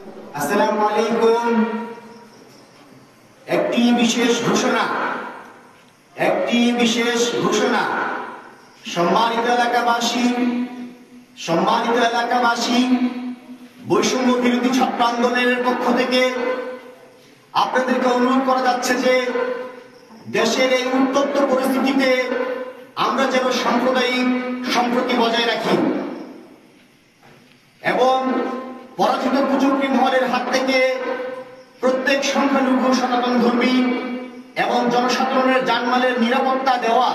আসসালামু আলাইকুম। একটি বিশেষ ঘোষণা সম্মানিত এলাকাবাসী, বৈষম্য বিরোধী ছাত্র আন্দোলনের পক্ষ থেকে আপনাদেরকে অনুরোধ করা যাচ্ছে যে দেশের এই উত্তপ্ত পরিস্থিতিতে আমরা যেন সাম্প্রদায়িক সম্প্রীতি বজায় রাখি এবং পরাজিত কুচক্রী মহলের হাত থেকে প্রত্যেক সংখ্যালঘু সনাতন ধর্মী এবং জনসাধারণের জানমালের নিরাপত্তা দেওয়া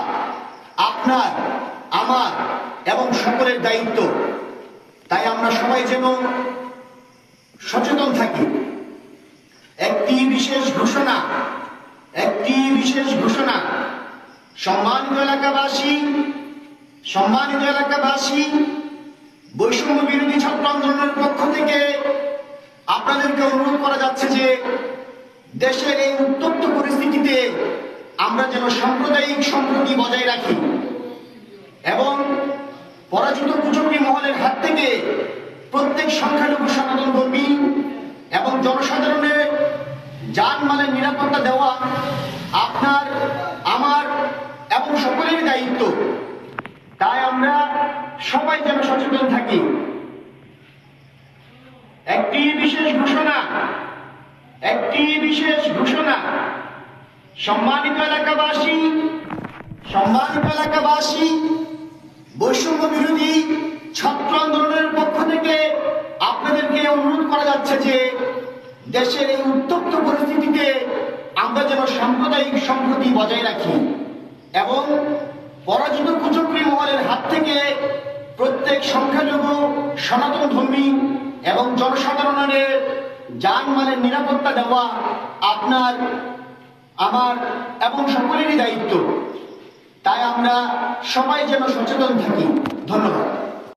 আপনার, আমার এবং সকলের দায়িত্ব। তাই আমরা সবাই যেন সচেতন থাকি। একটি বিশেষ ঘোষণা সম্মানিত এলাকাবাসী, বৈষম্য বিরোধী ছাত্র আন্দোলনের পক্ষ থেকে আপনাদেরকে অনুরোধ করা যাচ্ছে যে দেশের এই উত্তপ্ত পরিস্থিতিতে আমরা যেন সাম্প্রদায়িক সম্প্রীতি বজায় রাখি এবং পরাজিত কুচক্রী মহলের হাত থেকে প্রত্যেক সংখ্যালঘু সনাতন ধর্মী এবং জনসাধারণের জানমালের নিরাপত্তা দেওয়া আপনার, আমার এবং সকলের দায়িত্ব। তাই আমরা সবাই যেন সচেতন থাকি। একটি বিশেষ ঘোষণা সম্মানিত এলাকাবাসী, বৈষম্য বিরোধী ছাত্র আন্দোলনের পক্ষ থেকে আপনাদেরকে অনুরোধ করা যাচ্ছে যে দেশের এই উত্তপ্ত পরিস্থিতিতে আমরা যেন সাম্প্রদায়িক সম্প্রীতি বজায় রাখি এবং পরাজিত কুচক্রী মহলের হাত থেকে প্রত্যেক সংখ্যালঘু সনাতন ধর্মী এবং জনসাধারণের জানমালের নিরাপত্তা দেওয়া আপনার, আমার এবং সকলেরই দায়িত্ব। তাই আমরা সবাই যেন সচেতন থাকি। ধন্যবাদ।